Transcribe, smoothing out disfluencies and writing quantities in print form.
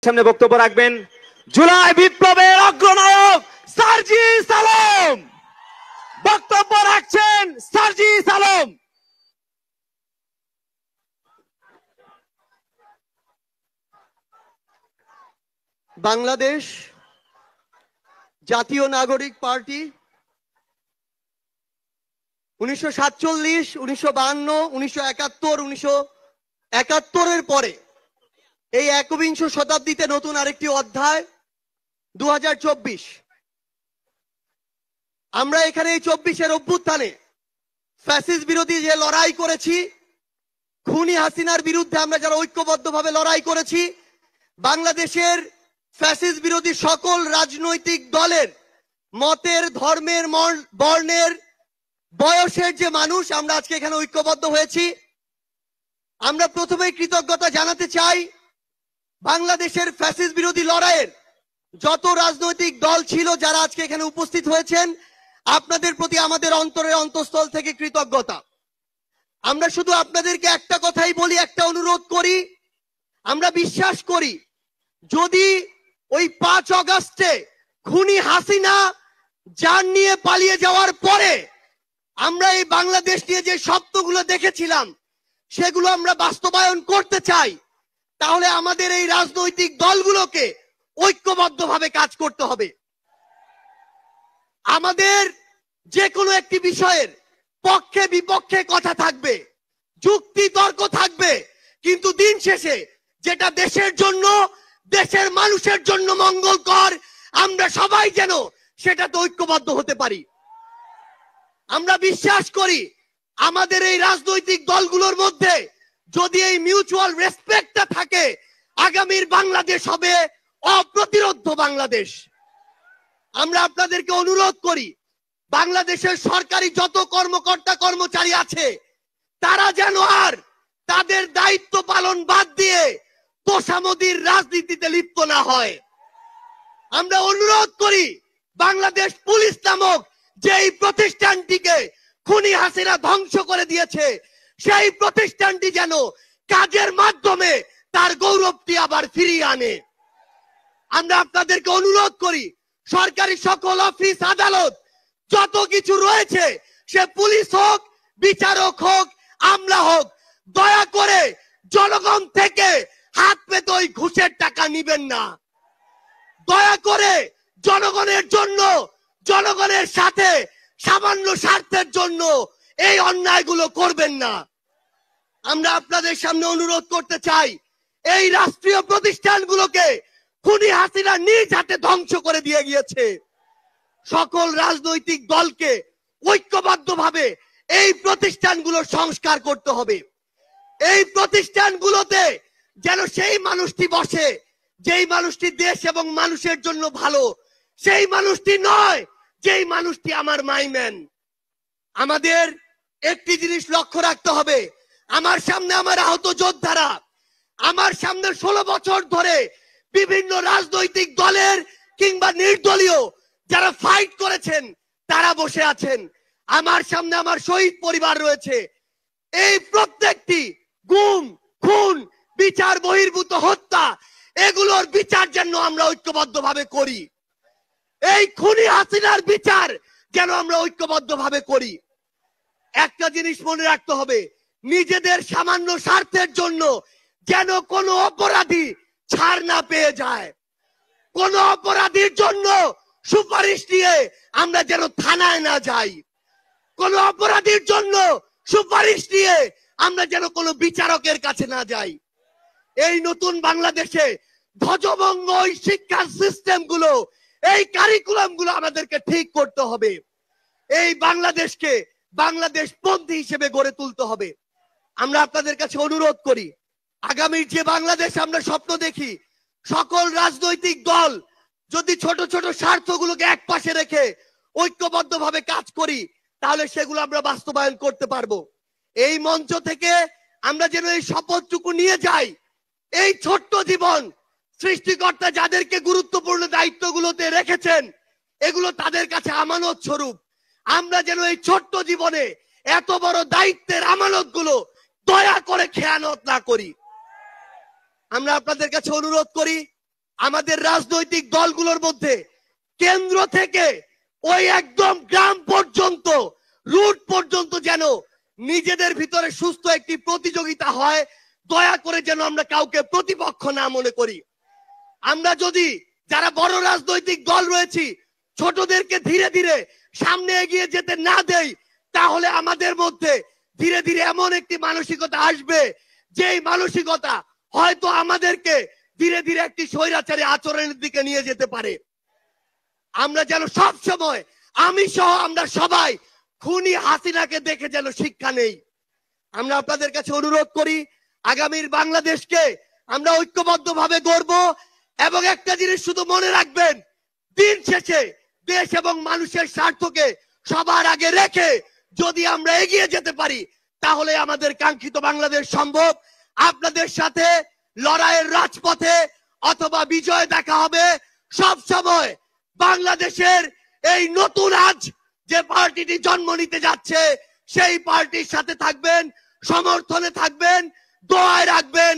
সামনে বক্তব্য রাখবেন জুলাই বিপ্লবের অগ্রনায়ক সার্জিস আলম। বক্তব্য রাখছেন সার্জিস আলম। বাংলাদেশ জাতীয় নাগরিক পার্টি 1947, 1952, 1971, 1971 পরে এই একবিংশ শতাব্দীতে নতুন আরেকটি অধ্যায় 2024। আমরা এখানে এই 24-এর অভ্যুত্থানে ফ্যাসিস্ট বিরোধী যে লড়াই করেছি, খুনি হাসিনার বিরুদ্ধে আমরা যারা ঐক্যবদ্ধভাবে লড়াই করেছি, বাংলাদেশের ফ্যাসিস্ট বিরোধী সকল রাজনৈতিক দলের মতের, ধর্মের, বর্ণের, বয়সের যে মানুষ আমরা আজকে এখানে ঐক্যবদ্ধ হয়েছি। আমরা প্রথমেই কৃতজ্ঞতা জানাতে চাই বাংলাদেশের ফ্যাসিস্ট বিরোধী লড়াইয়ের যত রাজনৈতিক দল ছিল যারা আজকে এখানে উপস্থিত হয়েছেন, আপনাদের প্রতি আমাদের অন্তরের অন্তঃস্থল থেকে কৃতজ্ঞতা। আমরা শুধু আপনাদেরকে একটা কথাই বলি, একটা অনুরোধ করি। আমরা বিশ্বাস করি যদি ওই 5 অগস্টে খুনি হাসিনা জান নিয়ে পালিয়ে যাওয়ার পরে আমরা এই বাংলাদেশ নিয়ে যে স্বপ্নগুলো দেখেছিলাম সেগুলো আমরা বাস্তবায়ন করতে চাই, তাহলে আমাদের এই রাজনৈতিক দলগুলোকে ঐক্যবদ্ধভাবে কাজ করতে হবে। আমাদের যে কোনো একটি বিষয়ের পক্ষে বিপক্ষে কথা থাকবে, যুক্তি তর্ক থাকবে, কিন্তু দিন শেষে যেটা দেশের জন্য, দেশের মানুষের জন্য মঙ্গলকর, আমরা সবাই যেন সেটাতে ঐক্যবদ্ধ হতে পারি। আমরা বিশ্বাস করি আমাদের এই রাজনৈতিক দলগুলোর মধ্যে যদি এই মিউচুয়াল রেসপেক্টটা থাকে, আগামীর বাংলাদেশ হবে অপ্রতিরোধ্য বাংলাদেশ। আমরা আপনাদেরকে অনুরোধ করি বাংলাদেশের সরকারি যত কর্মকর্তা কর্মচারী আছে তারা যেন আর তাদের দায়িত্ব পালন বাদ দিয়ে তোষামোদির রাজনীতিতে লিপ্ত না হয়। আমরা অনুরোধ করি বাংলাদেশ পুলিশ নামক যেই প্রতিষ্ঠানটিকে খুনি হাসিনা ধ্বংস করে দিয়েছে, সেই প্রতিষ্ঠানটি যেন কাজের মাধ্যমে তার গৌরবটি আবার ফিরিয়ে আনে। আমরা আপনাদেরকে অনুরোধ করি সরকারি সকল অফিস আদালত যত কিছু রয়েছে, সে পুলিশ হোক, বিচারক হোক, আমলা হোক, দয়া করে জনগণ থেকে হাত পেতে ওই ঘুষের টাকা নিবেন না। দয়া করে জনগণের জন্য, জনগণের সাথে সামান্য স্বার্থের জন্য এই অন্যায়গুলো করবেন না। আমরা আপনাদের সামনে অনুরোধ করতে চাই এই রাষ্ট্রীয় প্রতিষ্ঠানগুলোকে খুনি হাসিনা নিজ হাতে ধ্বংস করে দিয়ে গিয়েছে। সকল রাজনৈতিক দলকে ঐক্যবদ্ধভাবে এই প্রতিষ্ঠানগুলোর সংস্কার করতে হবে। এই প্রতিষ্ঠানগুলোতে যেন সেই মানুষটি বসে যেই মানুষটি দেশ এবং মানুষের জন্য ভালো, সেই মানুষটি নয় যেই মানুষটি আমার মাইম্যান। আমাদের একটি জিনিস লক্ষ্য রাখতে হবে, আমার সামনে আমার আহত যোদ্ধারা, আমার সামনে 16 বছর ধরে বিভিন্ন রাজনৈতিক দলের কিংবা নির্দলীয় যারা ফাইট করেছেন তারা বসে আছেন। আমার সামনে আমার শহীদ পরিবার রয়েছে। এই প্রত্যেকটি গুম, খুন, বিচার বহির্ভূত হত্যা, এগুলোর বিচার যেন আমরা ঐক্যবদ্ধভাবে করি। এই খুনি হাসিনার বিচার যেন আমরা ঐক্যবদ্ধভাবে করি। একটা জিনিস মনে রাখতে হবে, নিজেদের সামান্য স্বার্থের জন্য যেন কোনো অপরাধী ছাড় না পেয়ে যায়। কোন অপরাধীর জন্য সুপারিশ নিয়ে আমরা যেন থানায় না যাই। কোন অপরাধীর জন্য সুপারিশ নিয়ে আমরা যেন কোনো বিচারকের কাছে না যাই। এই নতুন বাংলাদেশে ধ্বজভঙ্গ ওই শিক্ষার সিস্টেম গুলো, এই কারিকুলাম গুলো আমাদেরকে ঠিক করতে হবে। এই বাংলাদেশকে বাংলাদেশ পন্থী হিসেবে গড়ে তুলতে হবে। আমরা আপনাদের কাছে অনুরোধ করি আগামীর যে বাংলাদেশ আমরা স্বপ্ন দেখি, সকল রাজনৈতিক দল যদি ছোট ছোট স্বার্থগুলোকে এক পাশে রেখে ঐক্যবদ্ধভাবে কাজ করি, তাহলে সেগুলো আমরা বাস্তবায়ন করতে পারবো। এই মঞ্চ থেকে আমরা যেন এই শপথটুকু নিয়ে যাই, এই ছোট্ট জীবন সৃষ্টিকর্তা যাদেরকে গুরুত্বপূর্ণ দায়িত্বগুলোতে রেখেছেন এগুলো তাদের কাছে আমানত স্বরূপ। আমরা যেন এই ছোট্ট জীবনে এত বড় দায়িত্বের আমানত গুলো দয়া করে খেয়ানত না করি। আমরা আপনাদের কাছে অনুরোধ করি আমাদের রাজনৈতিক দলগুলোর মধ্যে কেন্দ্র থেকে ওই একদম গ্রাম পর্যন্ত, রুট পর্যন্ত যেন নিজেদের ভিতরে সুস্থ একটি প্রতিযোগিতা হয়। দয়া করে যেন আমরা কাউকে প্রতিপক্ষ না মনে করি। আমরা যদি যারা বড় রাজনৈতিক দল রয়েছি ছোটদেরকে ধীরে ধীরে সামনে এগিয়ে যেতে না দেই, তাহলে আমাদের মধ্যে ধীরে ধীরে এমন একটি মানসিকতা আসবে, যেই মানসিকতা হয়তো আমাদেরকে ধীরে ধীরে একটি স্বৈরাচারী আচরণের দিকে নিয়ে যেতে পারে। আমরা যেন সব সময়, আমি সহ আমরা সবাই খুনি হাসিনাকে দেখে যেন শিক্ষা নেই। আমরা আপনাদের কাছে অনুরোধ করি, আগামীর বাংলাদেশকে আমরা ঐক্যবদ্ধভাবে গড়ব। এবং একটা জিনিস শুধু মনে রাখবেন, দিন শেষে দেশ এবং মানুষের স্বার্থকে সবার আগে রেখে যদি আমরা এগিয়ে যেতে পারি, তাহলে আমাদের কাঙ্ক্ষিত বাংলাদেশ সম্ভব। আপনাদের সাথে লড়াইয়ের রাজপথে অথবা বিজয় দেখা হবে। সব সময় বাংলাদেশের এই নতুন আজ যে পার্টিটি জন্ম নিতে যাচ্ছে, সেই পার্টির সাথে থাকবেন, সমর্থনে থাকবেন, দোয়ায় রাখবেন।